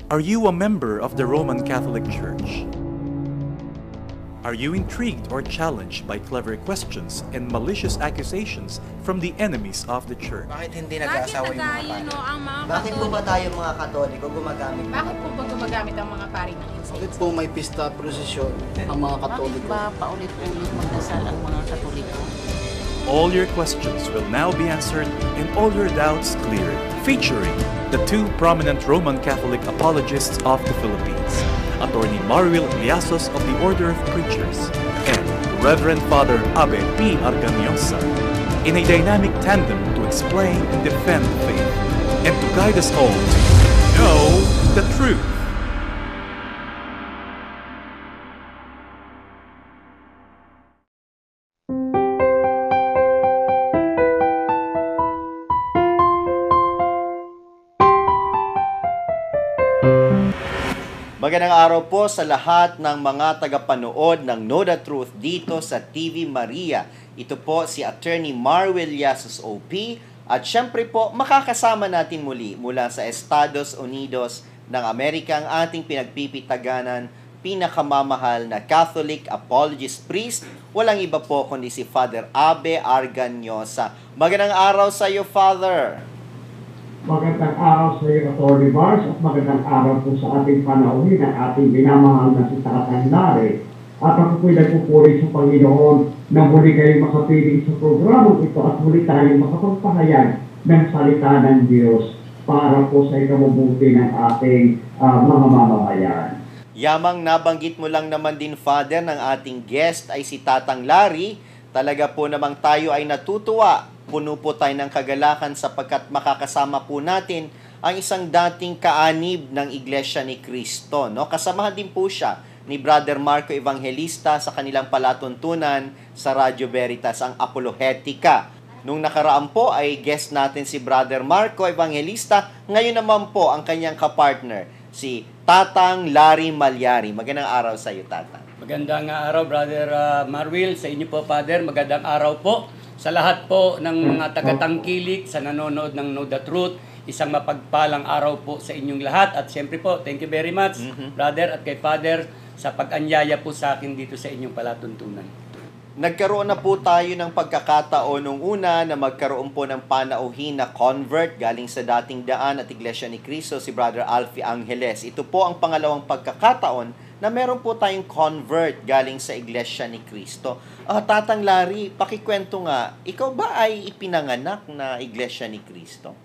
Are you a member of the Roman Catholic Church? Are you intrigued or challenged by clever questions and malicious accusations from the enemies of the Church? Bakit hindi nag-aasawa yung mga pari? ang mga Bakit po ba tayo mga Katoliko gumagamit ng... Bakit po ba gumagamit ang mga pari ng incense? Bakit po may pista prosesyon ang mga Bakit Katoliko? ba paulit-ulit magdasal ang mga Katoliko? All your questions will now be answered and all your doubts cleared. Featuring the two prominent Roman Catholic apologists of the Philippines, Attorney Marwil Liasos of the Order of Preachers and Reverend Father Abe P. Arganiosa, in a dynamic tandem to explain and defend the faith and to guide us all to know the truth. Magandang araw po sa lahat ng mga tagapanood ng Know the Truth dito sa TV Maria. Ito po si Attorney Marwil Liasos OP at syempre po makakasama natin muli mula sa Estados Unidos ng Amerika ang ating pinagpipitaganan, pinakamamahal na Catholic Apologist Priest. Walang iba po kundi si Father Abe Arganiosa. Magandang araw sa iyo, Father! Magandang araw sa iyo, Atty. Mars, at magandang araw po sa ating panauhin at ating minamahal na si Tatang Lari. At ako po'y nagpupuri sa Panginoon na muli kayong makapiling sa programang ito at muli tayong makapagpahayag ng salita ng Diyos para po sa ikabubuti ng ating mga mamamayan. Yamang nabanggit mo lang naman din, Father, ng ating guest ay si Tatang Lari. Talaga po namang tayo ay natutuwa. Puno po tayo ng kagalakan sapagkat makakasama po natin ang isang dating kaanib ng Iglesia ni Cristo. No? Kasamahan din po siya ni Brother Marco Evangelista sa kanilang palatuntunan sa Radio Veritas, ang Apologetica. Nung nakaraan po ay guest natin si Brother Marco Evangelista. Ngayon naman po ang kanyang kapartner, si Tatang Lari Malyari. Magandang araw sa iyo, Tatang. Magandang araw, Brother Marwil. Sa inyo po, Father. Magandang araw po sa lahat po ng mga tagatangkilik sa nanonood ng Know the Truth. Isang mapagpalang araw po sa inyong lahat. At siyempre po, thank you very much, Brother, at kay Father, sa pag-anyaya po sa akin dito sa inyong palatuntunan. Nagkaroon na po tayo ng pagkakataon nung una na magkaroon po ng panauhin na convert galing sa dating daan at Iglesia ni Cristo, si Brother Alfie Angeles. Ito po ang pangalawang pagkakataon na meron po tayong convert galing sa Iglesia ni Cristo. Tatang Lari, pakikwento nga, ikaw ba ay ipinanganak na Iglesia ni Cristo?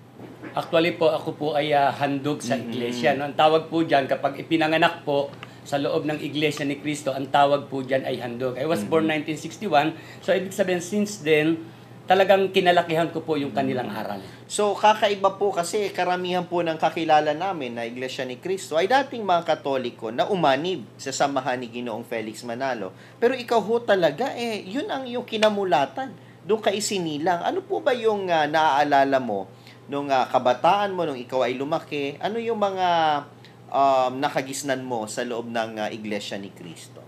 Actually po, ako po ay handog sa Iglesia. No? Ang tawag po dyan, kapag ipinanganak po sa loob ng Iglesia ni Cristo, ang tawag po dyan ay handog. I was born 1961, so ibig sabihin, since then, talagang kinalakihan ko po yung kanilang aral. So, kakaiba po kasi karamihan po ng kakilala namin na Iglesia ni Cristo ay dating mga Katoliko na umanib sa samahan ni Ginoong Felix Manalo. Pero ikaw ho talaga, yun ang yung kinamulatan. Doon ka isinilang. Ano po ba yung naaalala mo nung kabataan mo, nung ikaw ay lumaki? Ano yung mga nakagisnan mo sa loob ng Iglesia ni Cristo?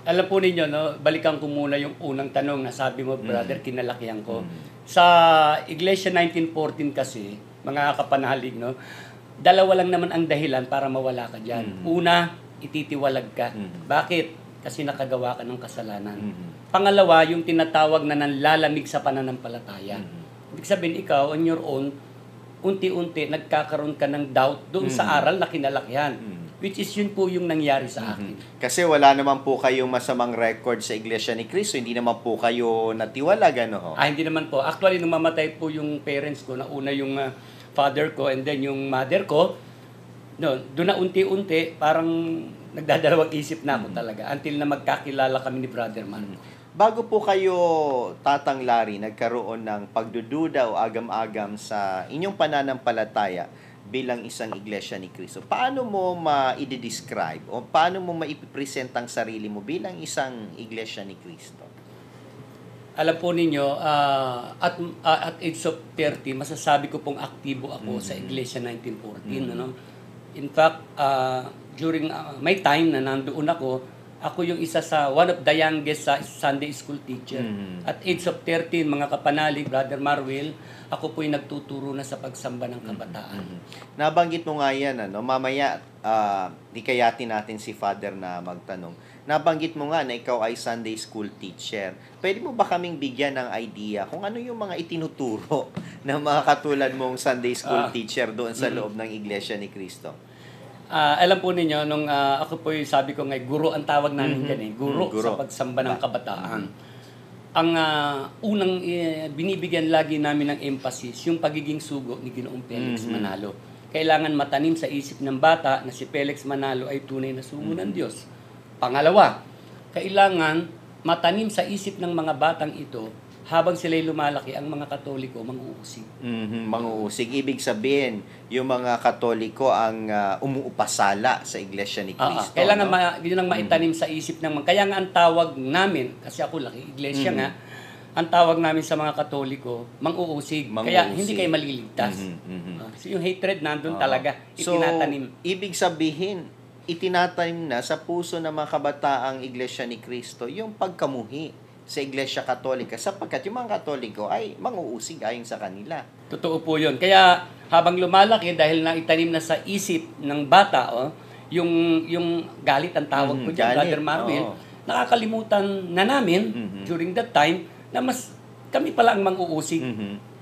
Alam po ninyo, no, balikan ko muna yung unang tanong na sabi mo, Brother, kinalakihan ko. Sa Iglesia 1914 kasi, mga kapanalig, no, dalawa lang naman ang dahilan para mawala ka dyan. Una, ititiwalag ka. Bakit? Kasi nakagawa ka ng kasalanan. Pangalawa, yung tinatawag na nanlalamig sa pananampalataya. Ibig sabihin, ikaw, on your own, unti-unti, nagkakaroon ka ng doubt doon sa aral na kinalakihan. Which is yun po yung nangyari sa akin. Kasi wala naman po kayong masamang record sa Iglesia ni Cristo. Hindi naman po kayo natiwalag, ano ho? Hindi naman po. Actually, nung mamatay po yung parents ko, nauna yung father ko and then yung mother ko, no, doon na unti-unti, parang nagdadalawang isip na ako talaga until na magkakilala kami ni Brother Marco. Bago po kayo, Tatang Lari, nagkaroon ng pagdududa o agam-agam sa inyong pananampalataya bilang isang Iglesia ni Cristo, paano mo ma-i-describe o paano mo maipipresent ang sarili mo bilang isang Iglesia ni Cristo? Alam po ninyo, at age of 30, masasabi ko pong aktibo ako sa Iglesia 1914. Ano? In fact, during my time na nandoon ako, Ako yung isa sa one of the youngest sa Sunday school teacher. At age of 13, mga kapanalig, Brother Marwil, ako po'y nagtuturo na sa pagsamba ng kabataan. Nabanggit mo nga yan, ano? Mamaya, hikayatin natin si Father na magtanong. Nabanggit mo nga na ikaw ay Sunday school teacher. Pwede mo ba kaming bigyan ng idea kung ano yung mga itinuturo ng mga katulad mong Sunday school teacher doon sa loob ng Iglesia ni Cristo? Alam po ninyo, nung ako po sabi ko nga, guro ang tawag namin dyan eh. Guro sa pagsamba ng kabataan. Ang unang binibigyan lagi namin ng emphasis, yung pagiging sugo ni Ginoong Felix Manalo. Kailangan matanim sa isip ng bata na si Felix Manalo ay tunay na sugo ng Diyos. Pangalawa, kailangan matanim sa isip ng mga batang ito habang sila'y lumalaki, ang mga Katoliko manguusig. Manguusig. Ibig sabihin, yung mga Katoliko ang umuupasala sa Iglesia ni Cristo. Kailangan yun ang maitanim sa isip ng mga. Kaya nga ang tawag namin, kasi ako laki Iglesia nga, ang tawag namin sa mga Katoliko, manguusig. Kaya hindi kayo maliligtas. So yung hatred nandun talaga, itinatanim. So, ibig sabihin, itinatanim na sa puso ng mga kabataang Iglesia ni Cristo yung pagkamuhi sa Iglesia Katolika sapagkat yung mga Katoliko ay manguusig ayon sa kanila. Totoo po yun. Kaya habang lumalaki, dahil naitanim na sa isip ng bata, yung galit ang tawag ko dyan, Brother Marwil, nakakalimutan na namin during that time na mas kami pala ang manguusig.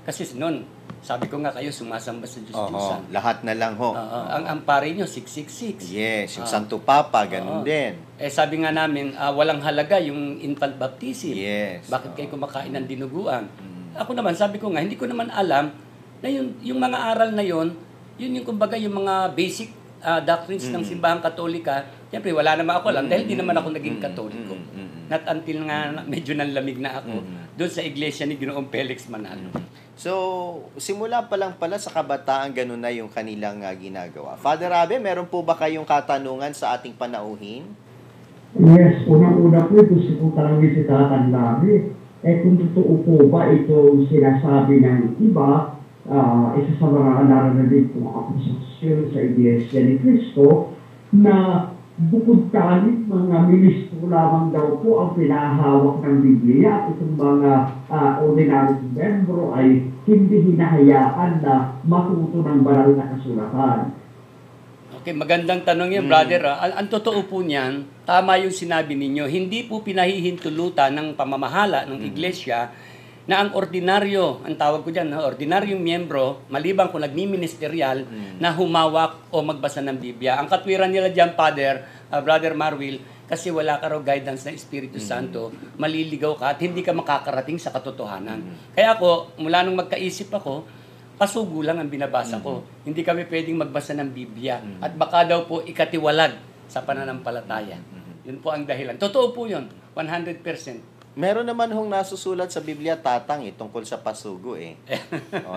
Kasi noon, sabi ko nga kayo, sumasamba sa Diyos-Diyosan. Lahat na lang ho. Ang ampare nyo, 666. Yes, yung Santo Papa, ganun din. Sabi nga namin, walang halaga yung infant baptism. Yes. Bakit kayo kumakain ng dinuguan? Ako naman, sabi ko nga, hindi ko naman alam na yung mga aral na yun yung kumbaga yung mga basic doctrines ng simbahang Katolika. Siyempre, wala naman ako alam dahil di naman ako naging Katoliko. Not until nga medyo nanlamig na ako doon sa iglesia ni Ginoong Felix Manalo. So, simula pa lang pala sa kabataan, ganun na yung kanilang ginagawa. Father Abe, meron po ba kayong katanungan sa ating panauhin? Yes, unang-una po, gusto ko tanongin si Tatang Larry. Kung totoo po ba ito sinasabi ng iba, isa sa mga naranadig kong akusasyon sa Iglesia ni Cristo, na bukod kanin, mga ministro lamang daw po ang pinahawak ng Biblia at itong mga ordinary membro ay hindi hinahayaan na matuto ng banal na kasulatan. Okay, magandang tanong yan, brother. Ang totoo po niyan, tama yung sinabi ninyo, hindi po pinahihintulutan ng pamamahala ng iglesia na ang ordinaryo, ang tawag ko dyan, ordinaryong miyembro, maliban kung nagmi-ministerial, na humawak o magbasa ng Biblia. Ang katwiran nila dyan, Father, Brother Marwil, kasi wala ka raw guidance ng Espiritu Santo, maliligaw ka at hindi ka makakarating sa katotohanan. Kaya ako, mula nung magkaisip ako, pasugo lang ang binabasa ko. Hindi kami pwedeng magbasa ng Biblia. At baka daw po ikatiwalag sa pananampalataya. Yun po ang dahilan. Totoo po yun, 100%. Meron naman hong nasusulat sa Biblia, Tatang, tungkol sa pasugo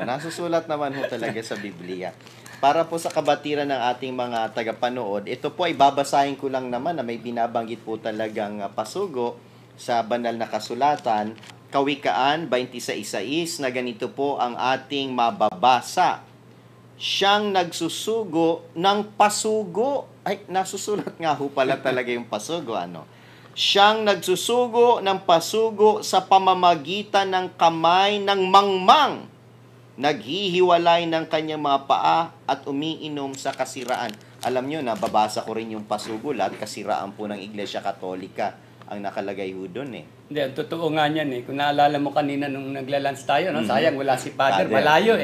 nasusulat naman ho talaga sa Biblia. Para po sa kabatiran ng ating mga tagapanood, ito po ay babasahin ko lang naman na may binabanggit po talagang pasugo sa banal na kasulatan. Kawikaan 26:6 na ganito po ang ating mababasa. Siyang nagsusugo ng pasugo. Ay, nasusulat nga ho pala talaga yung pasugo, Siyang nagsusugo ng pasugo sa pamamagitan ng kamay ng mangmang, naghihiwalay ng kanyang mga paa at umiinom sa kasiraan. Alam nyo, nababasa ko rin yung pasugo, lahat kasiraan po ng Iglesia Katolika ang nakalagay ho doon Hindi, ang totoo nga niyan Kung naalala mo kanina nung naglalunch tayo, sayang wala si Father, malayo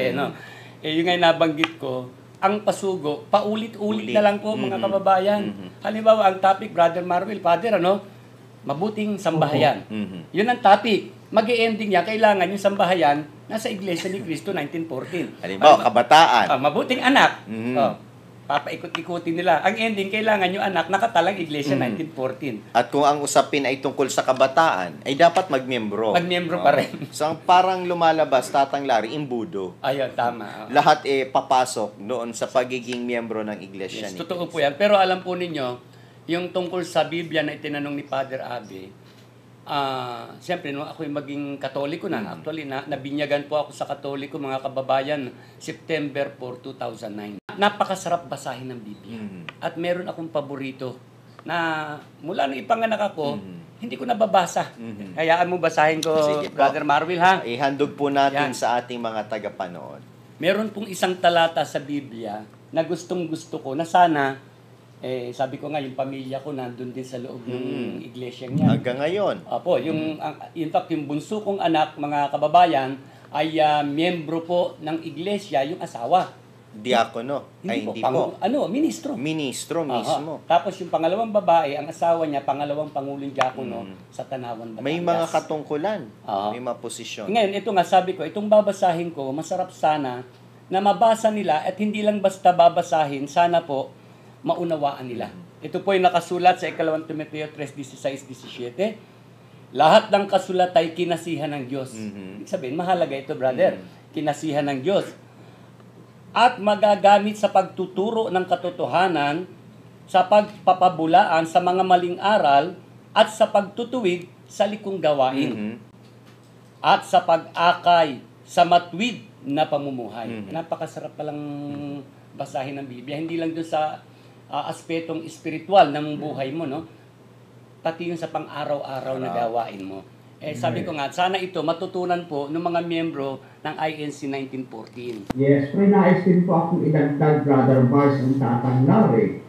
yung nga nabanggit ko, ang pasugo, paulit-ulit na lang po mga kababayan. Halimbawa, ang topic, Brother Marwil, Father, mabuting sambahayan. Yun ang topic. Mag-i-ending niya, kailangan yung sambahayan nasa Iglesia ni Cristo 1914. Halimbawa, kabataan. Mabuting anak. Papaikot-ikutin nila. Ang ending, kailangan yung anak nakatalang Iglesia 1914. At kung ang usapin ay tungkol sa kabataan, ay dapat magmiyembro. Magmiyembro pa rin. So, ang parang lumalabas, Tatang Larry, imbudo. Ayun, tama. Lahat papasok doon sa pagiging miyembro ng Iglesia ni Totoo Cristo. po yan. Pero alam po ninyo, yung tungkol sa Biblia na itinanong ni Father Abe, siyempre, ako yung maging Katoliko na. Actually, nabinyagan po ako sa Katoliko, mga kababayan, September 4, 2009. Napakasarap basahin ng Biblia. At meron akong paborito na mula nung ipanganak ako, hindi ko nababasa. Hayaan mo basahin ko, Sige po. Brother Marvil, ha? Ihandog po natin Yan. sa ating mga tagapanood. Meron pong isang talata sa Biblia na gustong-gusto ko na sana, sabi ko nga, yung pamilya ko nandun din sa loob ng iglesia niya. Hanggang ngayon. Opo, in fact, yung bunso kong anak, mga kababayan, ay miyembro po ng iglesia, yung asawa. Diakono. Ay, hindi po. Ministro. Ministro Aha. mismo. Tapos yung pangalawang babae, ang asawa niya, pangalawang pangulong diakono sa Tanawan, Batangas. May mga katungkulan. Oo. May mga posisyon. Ngayon, ito nga, sabi ko, itong babasahin ko, masarap sana na mabasa nila at hindi lang basta babasahin, sana po maunawaan nila. Ito po yung nakasulat sa 2 Timoteo 3:16-17. Lahat ng kasulat ay kinasihan ng Diyos. Ibig sabihin, mahalaga ito, brother. Kinasihan ng Diyos. At magagamit sa pagtuturo ng katotohanan, sa pagpapabulaan sa mga maling aral, at sa pagtutuwid sa likong gawain. At sa pag-akay sa matwid na pamumuhay. Napakasarap palang basahin ng Biblia. Hindi lang doon sa aspetong espiritual ng buhay mo, no? Pati yung sa pang-araw-araw na gawain mo. Sabi ko nga, sana ito matutunan po ng mga miyembro ng INC 1914. Yes, may nais din po akong idagdag, Brother Mars, ang Tatang Larry.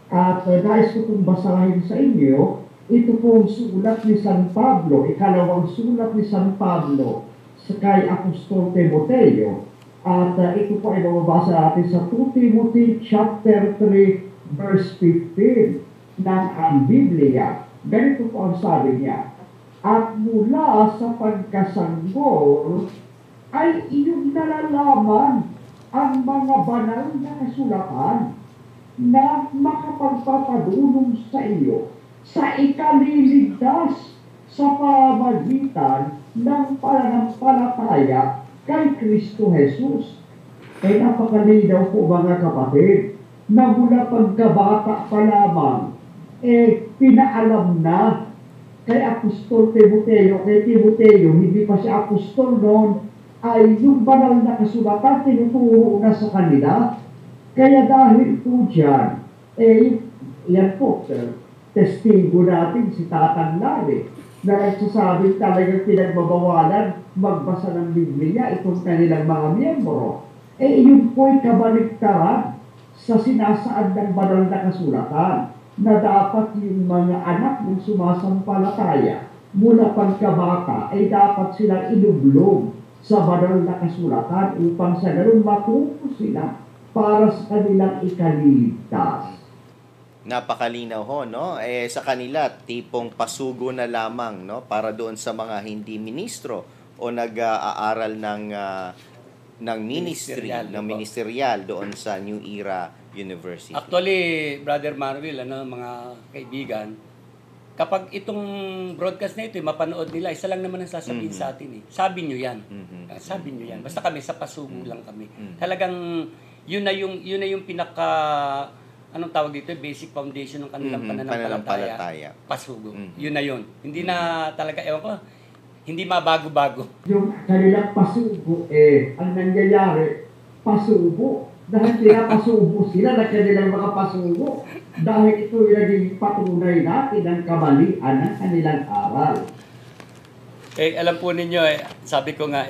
At nais ko pong basahin sa inyo, ito pong sulat ni San Pablo, ikalawang sulat ni San Pablo sa kay Apostol Timoteo. At ito po ay mababasa natin sa 2 Timothy chapter 3, verse 15 ng Biblia. Ganito po ang sabi niya, at mula sa pagkasanggol ay iyong nalalaman ang mga banal na kasulatan na makapagpapadulong sa iyo sa ikaliligtas sa pamagitan ng pananampalataya kay Kristo Jesus. Ay napakalinaw po mga kapatid na mula pagkabata pa lamang pinaalam na kay Apostol Timoteo, hindi pa siya apostol noon, ay yung banal na kasulatan tinuturo na sa kanila. Kaya dahil po dyan, yan po, testigo natin si Tatang Larry, na nagsasabing talagang pinagbabawalan magbasa ng Biblia itong kanilang mga miyembro. Yun po'y kabaligtaran sa sinasaad ng banal na kasulatan, na dapat yung mga anak ng sumasampalataya mula pagkabata ay dapat silang inublog sa banal na kasulatan upang sa ganun matuto sila para sa kanilang ikaliligtas. Napakalinaw ho, no? Sa kanila, tipong pasugo na lamang, no? Para doon sa mga hindi ministro o nag-aaral ng ministerial doon sa New Era University. Actually, Brother Marvil, mga kaibigan, kapag itong broadcast na ito, mapanood nila, isa lang naman ang sasabihin sa atin. Sabi nyo yan. Sabi nyo yan. Basta kami, sa pasugo lang kami. Talagang, yun na yung pinaka, anong tawag dito, basic foundation ng kanilang pananampalataya. Pasugo. Yun na yun. Hindi na talaga, ewan ko, hindi mabago-bago. Yung kanilang pasugo, ang nangyayari, pasugo. Dahil pinapasubo sila na kanilang mga pasugo. Dahil ito yung naging patunay natin ng kamalian ng kanilang aral. Alam po ninyo, sabi ko nga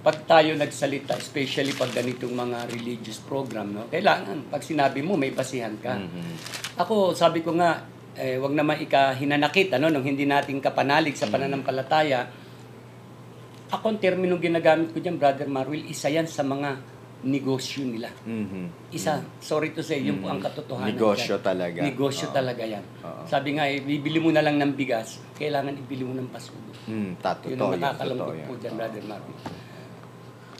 pag tayo nagsalita, especially pag ganitong mga religious program, no, kailangan, pag sinabi mo, may basihan ka. Ako, sabi ko nga, wag naman ikahinanakit, nung hindi natin kapanalig sa pananampalataya. Ako, ang terminong ginagamit ko dyan, Brother Marwil, isa yan sa mga negosyo nila. Isa, sorry to say, yun po ang katotohanan. Negosyo dyan. talaga. Negosyo talaga yan. Sabi nga, bibili mo na lang ng bigas, kailangan ibili mo ng pasugo. Yun ang nakakalambot po dyan, Brother Marvin.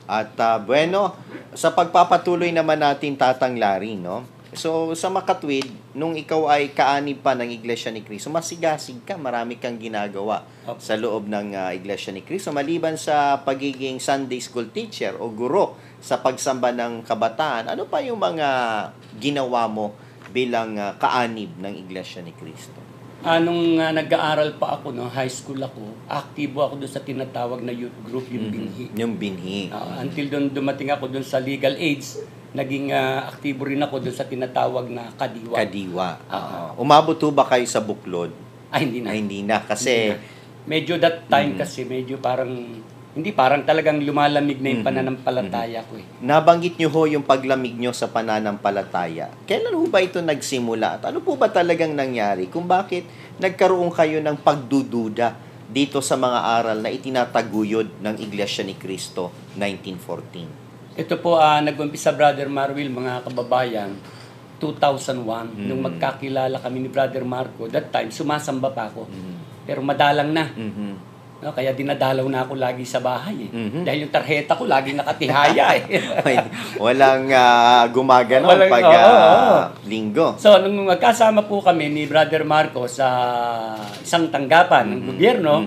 At bueno, sa pagpapatuloy naman natin, Tatang Larry, no? So, sa makatwid, nung ikaw ay kaanib pa ng Iglesia ni Cristo, masigasig ka, marami kang ginagawa sa loob ng Iglesia ni Cristo. Maliban sa pagiging Sunday school teacher o guro sa pagsamba ng kabataan, ano pa yung mga ginawa mo bilang kaanib ng Iglesia ni Cristo? Nung nag-aaral pa ako, high school ako, aktibo ako doon sa tinatawag na youth group, yung Binhi. Yung Binhi. Until doon dumating ako doon sa legal age, naging aktibo rin ako doon sa tinatawag na Kadiwa. Kadiwa. Oo. Umabot ho ba kayo sa buklod? Ay, hindi na. Ay, hindi na. Kasi, Hindi na. Medyo that time kasi, medyo parang, hindi parang talagang lumalamig na yung pananampalataya ko eh. nabanggit nyo ho yung paglamig nyo sa pananampalataya. Kailan ho ba ito nagsimula? At ano po ba talagang nangyari? Kung bakit nagkaroon kayo ng pagdududa dito sa mga aral na itinataguyod ng Iglesia ni Cristo 1914? Ito po, nag-umpisa Brother Marwil, mga kababayan, 2001, nung magkakilala kami ni Brother Marco. That time, sumasamba pa ako. Pero madalang na. No, kaya dinadalaw na ako lagi sa bahay eh. Dahil yung tarheta ko laging nakatihaya eh. Walang gumagano pag linggo. So, nung magkasama po kami ni Brother Marco sa isang tanggapan ng gobyerno,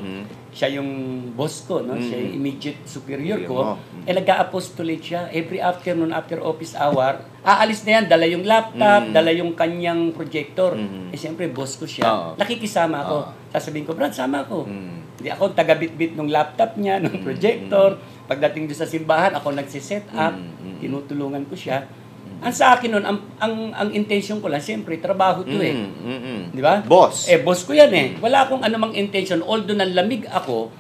siya yung boss ko, no? Siya yung immediate superior ko. Nag-a-apostolate siya every afternoon after office hour. Aalis na yan, dala yung laptop, dala yung kanyang projector. Siyempre, boss ko siya. Nakikisama ako. Sasabihin ko, Brad, sama ako. Hindi ako taga-bit-bit ng laptop niya, ng projector. Pagdating doon sa simbahan, ako nagsiset up. Tinutulungan ko siya. Ang sa akin nun, ang intention ko lang, siyempre, trabaho to eh. Di ba? Boss. Boss ko yan eh. Wala akong anumang intention. Although nanlamig ako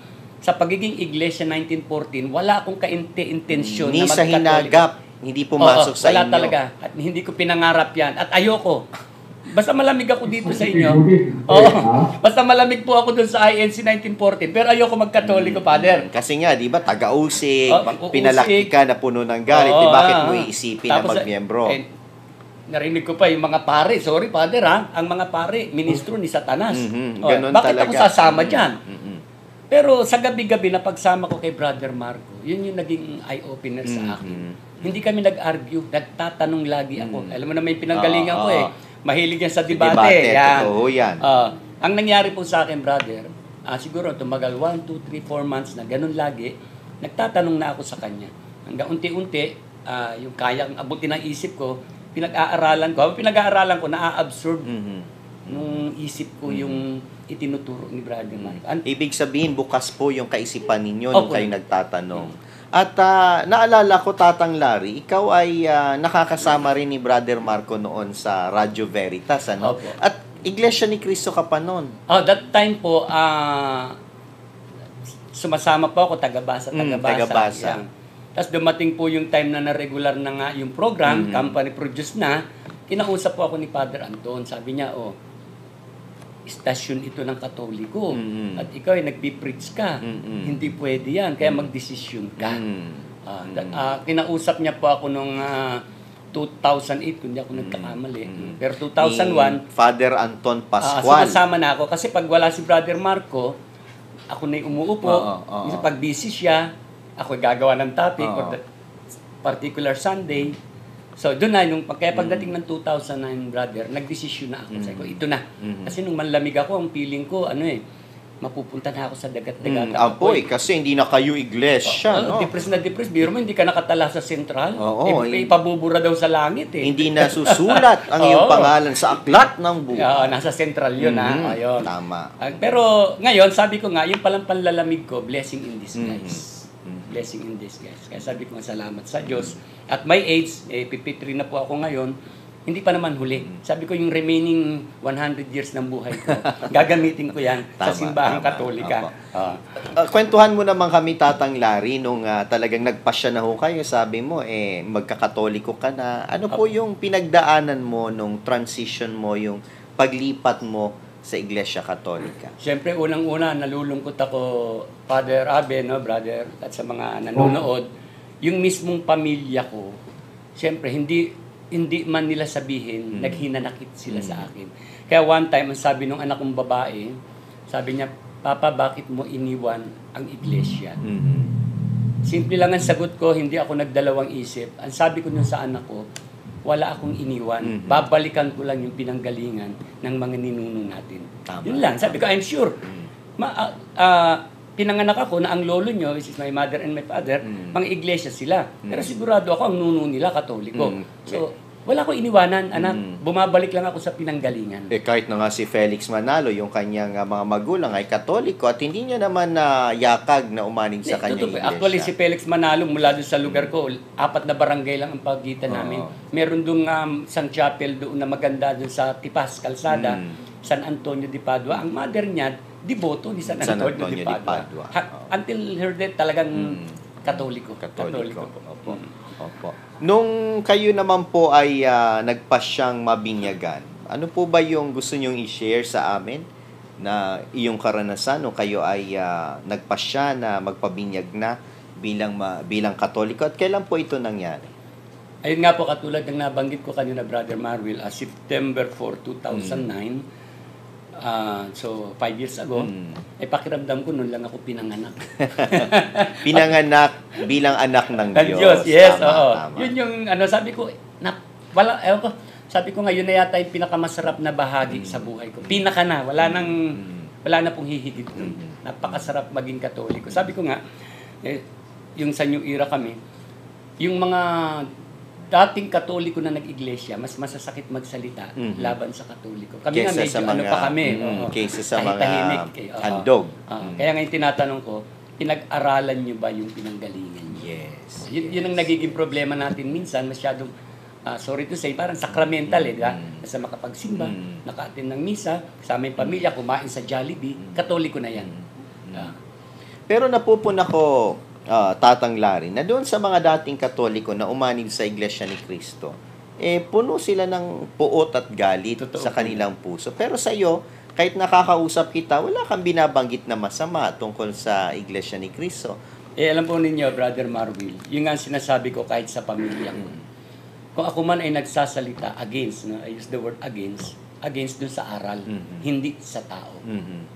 sa pagiging Iglesia 1914, wala akong kainte-intensyon Ni na sa magkatoliko. hinagap, hindi pumasok sa wala inyo. talaga. At hindi ko pinangarap yan. At ayoko. Basta malamig ako dito sa inyo. Basta malamig po ako dun sa INC 1914. Pero ayoko magkatoliko, Father. Kasi nga, di ba, taga-usig, Mag-uusig. pinalaki ka na puno ng galit, di bakit mo iisipin na Tapos, magmiyembro? Narinig ko pa yung mga pare. Sorry, Father, ha? Ang mga pare, ministro ni Satanas. Ganun bakit talaga. ako sasama dyan? Pero sa gabi-gabi na pagsama ko kay Brother Marco, yun yung naging eye-opener sa akin. Hindi kami nag-argue, nagtatanong lagi ako. Alam mo na may pinanggalingan ko eh. Mahilig yan sa debate. Yan. Totoo yan. Ang nangyari po sa akin, brother, siguro tumagal 1, 2, 3, 4 months na ganun lagi, nagtatanong na ako sa kanya. Hanggang unti-unti, yung kayang abutin ng isip ko, pinag-aaralan ko, na-absorb nung isip ko yung itinuturo ni Brother Marco. Ibig sabihin, bukas po yung kaisipan ninyo nung kayo nagtatanong. At naalala ko, Tatang Larry, ikaw ay nakakasama rin ni Brother Marco noon sa Radio Veritas, ano? Opo. At Iglesia ni Cristo ka pa noon. That time po, sumasama po ako, tagabasa. Tagabasa. Yan. Tapos dumating po yung time na na-regular na nga yung program, company produce na, kinausap po ako ni Father Anton. Sabi niya, istasyon ito ng Katoliko. At ikaw ay nagpipreach ka. Hindi pwede yan. Kaya magdesisyon ka. Kinausap niya po ako nung 2008, kung di ako nagkakamali. Pero 2001, Father Anton Pascual. sumasama na ako. Kasi pag wala si Brother Marco, ako na umuupo. Minsan pag busy siya, ako gagawa ng topic for that particular Sunday. So, doon na, kaya pagdating ng 2009, brother, nagdesisyon na ako. Sabi ko, ito na. Kasi nung manlamig ako, ang feeling ko, mapupunta na ako sa dagat-dagat. Apoy, kasi hindi na kayo iglesia, no? Depressed. Biro mo, hindi ka nakatala sa sentral. Oo, ipabubura daw sa langit eh. Hindi na susulat ang iyong pangalan sa aklat ng buhay. Nasa sentral yun, Ayun. Tama. Pero ngayon, sabi ko nga, yung palang panlalamig ko, blessing in disguise. Blessing in disguise. Kaya sabi ko nga, salamat sa Diyos. At my age, 53 na po ako ngayon, hindi pa naman huli. Sabi ko, yung remaining 100 years ng buhay ko, gagamitin ko yan sa simbahang Katolika. Kwentuhan mo naman kami, Tatang Larry, nung talagang nagpasya na ho kayo, sabi mo, magkakatoliko ka na. Ano po yung pinagdaanan mo nung transition mo, yung paglipat mo sa Iglesia Katolika? Siyempre, unang-una, nalulungkot ako, Father Abe, no, brother, at sa mga nanonood, yung mismong pamilya ko, siyempre, hindi man nila sabihin, naghinanakit sila sa akin. Kaya one time, ang sabi ng anak kong babae, sabi niya, Papa, bakit mo iniwan ang iglesia? Simple lang ang sagot ko, hindi ako nagdalawang isip. Ang sabi ko nun sa anak ko, wala akong iniwan. Babalikan ko lang yung pinanggalingan ng mga ninuno natin. Yun lang. Sabi ko, I'm sure. Pinanganak ako na ang lolo nyo, which is my mother and my father, mga iglesia sila. Pero sigurado ako, ang nuno nila, Katoliko. So, Wala ko iniwanan, anak. Bumabalik lang ako sa pinanggalingan. Kahit na nga si Felix Manalo, yung kanyang mga magulang ay Katoliko at hindi niya naman na yakag na umanig sa kanyang iglesia. Actually, si Felix Manalo, mula doon sa lugar ko, 4 na barangay lang ang pagitan namin. Meron doon isang chapel doon na maganda doon sa Tipas, Kalsada, San Antonio de Padua. Ang mother niya, devoto ni San Antonio de Padua. Until her death, talagang Katoliko. Katoliko. Opo. Nung kayo naman po ay nagpasyang mabinyagan, ano po ba yung gusto nyong i-share sa amin na iyong karanasan nung kayo ay nagpasya na magpabinyag na bilang Katoliko at kailan po ito nangyari? Ayun nga po, katulad ng nabanggit ko kanina, Brother Marwil, September 4, 2009, so 5 years ago, pakiramdam ko noon lang ako pinanganak. Pinanganak bilang anak ng Diyos. Diyos. Yes, Tama, oo. tama. Yun yung, sabi ko, sabi ko ngayon na yata yung pinakamasarap na bahagi sa buhay ko. Pinaka na, wala na pong hihigit dun. Napakasarap maging Katoliko. Sabi ko nga, yung sa New Era kami, yung mga dating Katoliko na nag-iglesia, mas masasakit magsalita laban sa Katoliko. Kami nga medyo pa kami. Kaysa sa kahit mga tahimik, handog. Kaya ngayon tinatanong ko, pinag-aralan nyo ba yung pinanggalingan nyo? Yes. Yun ang nagiging problema natin minsan, masyadong, sorry to say, parang sacramental diba? Nasa makapagsimba, naka-attend ng misa, kasama yung pamilya, kumain sa Jollibee, Katoliko na yan. Pero napupuna ko, Tatang Larry, na doon sa mga dating Katoliko na umanig sa Iglesia ni Cristo, puno sila ng puot at galit sa kanilang puso. Pero sa iyo, kahit nakakausap kita, wala kang binabanggit na masama tungkol sa Iglesia ni Cristo. Alam po ninyo, Brother Marwil, yung nga sinasabi ko kahit sa pamilya ko. Kung ako man ay nagsasalita against, I use the word against dun sa aral, hindi sa tao.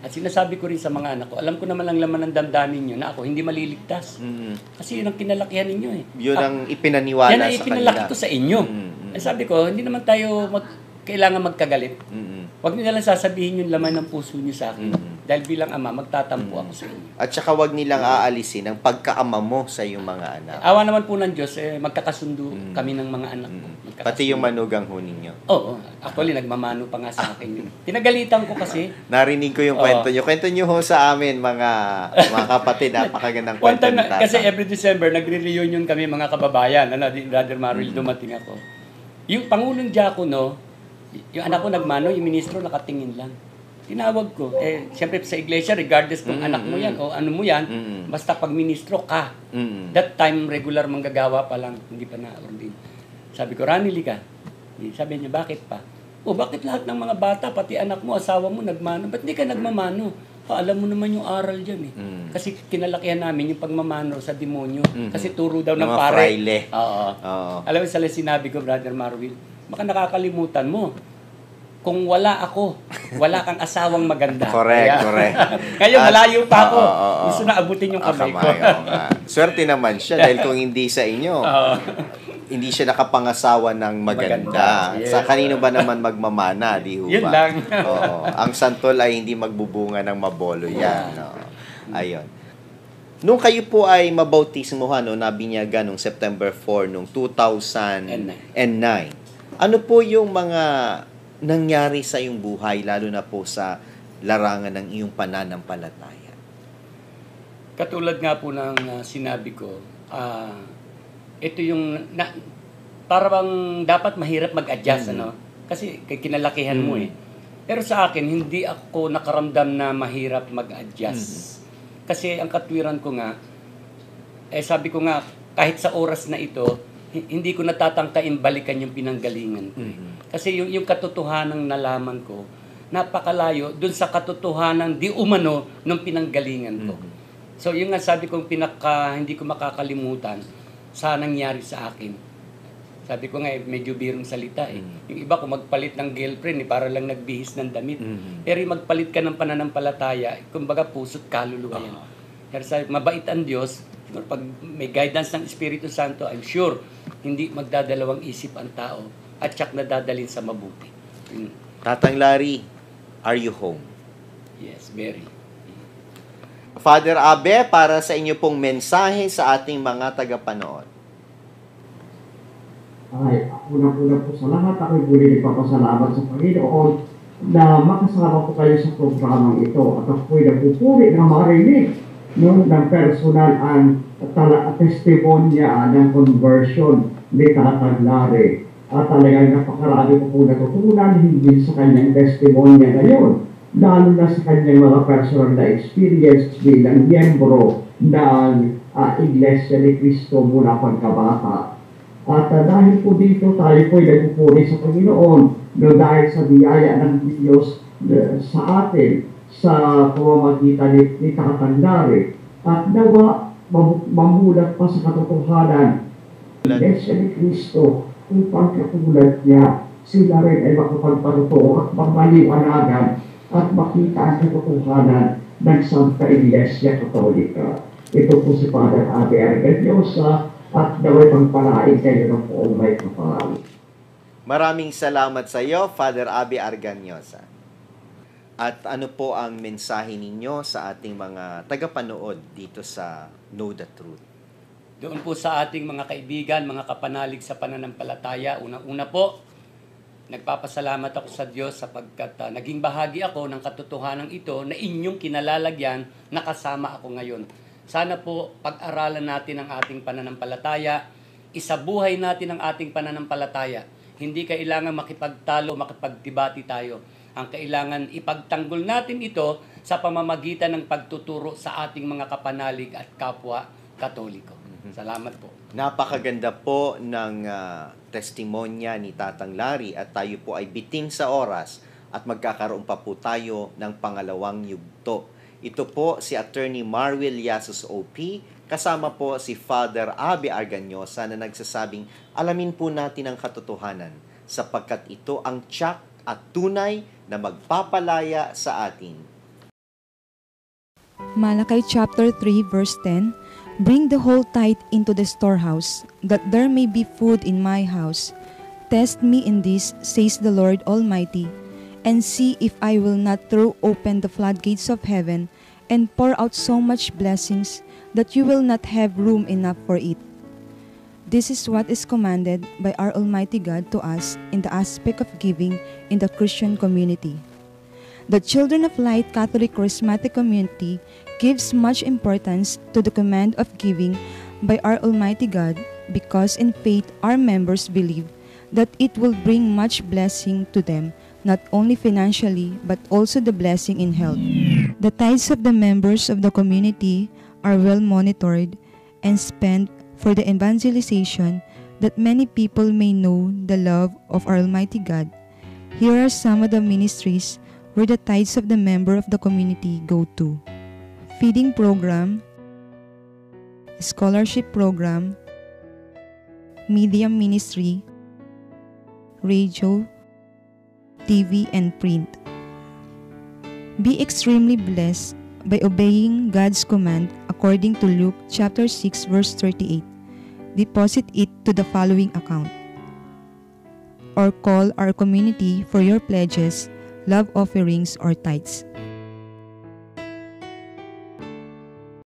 At sinasabi ko rin sa mga anak ko, alam ko naman ang laman ng damdamin nyo na ako hindi maliligtas. Kasi yun ang kinalakihan ninyo eh. Yun ang ipinaniwala yan sa ang kanila. ipinalaki ko sa inyo. Sabi ko, hindi naman tayo kailangan magkagalit. Huwag nyo nalang sasabihin yung laman ng puso nyo sa akin. Dahil bilang ama, magtatampo ako sa inyo. At saka huwag nilang aalisin ang pagkaama mo sa iyong mga anak. Awa naman po ng Diyos, magkakasundo kami ng mga anak ko. Pati yung manugang ho ninyo. Oo. Actually, nagmamano pa nga sa akin yun. Pinagalitan ko kasi. Narinig ko yung kwento nyo. Kwento nyo ho sa amin, mga kapatid. Napakagandang kwento ni Tata. Kasi every December, nagre-reunion kami mga kababayan. Brother Marwil, dumating ako. Yung Pangulong Diakono, yung anak ko nagmano, yung ministro nakatingin lang. Tinawag ko. Siyempre sa iglesia, regardless kung anak mo yan o ano mo yan, basta pag ministro ka. That time, regular manggagawa pa lang, hindi pa na-ordain. Sabi ko, Ranily ka. Sabi niya, bakit pa? Bakit lahat ng mga bata, pati anak mo, asawa mo, nagmano? Ba't hindi ka nagmamano? Alam mo naman yung aral dyan eh. Kasi kinalakihan namin yung pagmamano sa demonyo. Kasi turo daw ng pare. Fraile. Oo. Alam mo, sinabi ko, Brother Marwil, baka nakakalimutan mo. Kung wala ako, wala kang asawang maganda. Correct. Ngayon, malayo pa ako. Gusto na abutin yung kamay ko. Swerte naman siya dahil kung hindi sa inyo, hindi siya nakapangasawa ng maganda. Yes. Sa kanino ba naman magmamana, di ho ba? Yun lang. Ang santol ay hindi magbubunga ng mabolo yan. Ayun. Nung kayo po ay mabautismohan o nabinyagan noong September 4 noong 2009, ano po yung mga nangyari sa iyong buhay, lalo na po sa larangan ng iyong pananampalataya? Katulad nga po ng sinabi ko, ito yung, para bang dapat mahirap mag-adjust, Kasi kinalakihan mo eh. Pero sa akin, hindi ako nakaramdam na mahirap mag-adjust. Kasi ang katwiran ko nga, sabi ko nga, kahit sa oras na ito, hindi ko natatangkain balikan yung pinanggalingan ko. Kasi yung katotohanan nalaman ko, napakalayo dun sa katotohanan di umano ng pinanggalingan ko. So yung nga sabi ko, hindi ko makakalimutan sa nangyari sa akin. Sabi ko nga, medyo birong salita eh. Yung iba kung magpalit ng girlfriend, para lang nagbihis ng damit. Pero yung magpalit ka ng pananampalataya, kumbaga puso't kaluluwa yan. Pero sabi, mabait ang Diyos. Siguro pag may guidance ng Espiritu Santo, I'm sure, hindi magdadalawang isip ang tao at tsak na dadalhin sa mabuti. Tatang Larry, are you home? Yes, very. Father Abe, para sa inyo pong mensahe sa ating mga tagapanood. Ay, Una-una po sa lahat, ako'y muli nagpapasalamat sa Panginoon na makasama po kayo sa programang ito. At ako'y nagpupuri na marinig ng personal ang testimonya ng conversion ni Tatang Larry. At talagang napakarami ko po natutunan hindi sa kanyang testimonya ngayon, lalo na sa kanyang mga personal na experience bilang miyembro ng Iglesia ni Cristo mula pagkabata. At dahil po dito tayo po'y nagpupuri sa Panginoon dahil sa biyaya ng Diyos sa atin sa pamamagitan ni Tatang Larry. At nawa mamulat pa sa katotohanan Iglesia ni Cristo upang katulad niya sila rin ay makapagpatotoo at magmaliwanagan at makita ang katotohanan ng Santa Iglesia Katolika. Ito po si Father Abi Arganyosa at naway pagpalain kayo ng poong may kapal. Maraming salamat sa iyo, Father Abi Arganyosa. At ano po ang mensahe ninyo sa ating mga tagapanood dito sa Know the Truth? Doon po sa ating mga kaibigan, mga kapanalig sa pananampalataya, unang-una po, nagpapasalamat ako sa Diyos sapagkat naging bahagi ako ng katotohanan ito na inyong kinalalagyan na kasama ako ngayon. Sana po pag-aralan natin ang ating pananampalataya, isabuhay natin ang ating pananampalataya. Hindi kailangan makipagtalo, makipagdebate tayo. Ang kailangan ipagtanggol natin ito sa pamamagitan ng pagtuturo sa ating mga kapanalig at kapwa Katoliko. Salamat po. Napakaganda po ng testimonya ni Tatang Larry at tayo po ay bitin sa oras at magkakaroon pa po tayo ng pangalawang yugto. Ito po si Attorney Marwil Liasos OP, kasama po si Father Abi Arganyosa na nagsasabing alamin po natin ang katotohanan sapagkat ito ang tiyak at tunay na magpapalaya sa atin. Malakay chapter 3 verse 10, Bring the whole tithe into the storehouse, that there may be food in my house. Test me in this, says the Lord Almighty, and see if I will not throw open the floodgates of heaven and pour out so much blessings that you will not have room enough for it. This is what is commanded by our Almighty God to us in the aspect of giving in the Christian community. The Children of Light Catholic Charismatic Community gives much importance to the command of giving by our Almighty God because in faith our members believe that it will bring much blessing to them, not only financially but also the blessing in health. The tithes of the members of the community are well monitored and spent for the evangelization that many people may know the love of our Almighty God. Here are some of the ministries where the tithes of the member of the community go to: feeding program, scholarship program, media ministry, radio, TV, and print. Be extremely blessed by obeying God's command according to Luke chapter 6 verse 38. Deposit it to the following account. Or call our community for your pledges, love offerings, or tithes.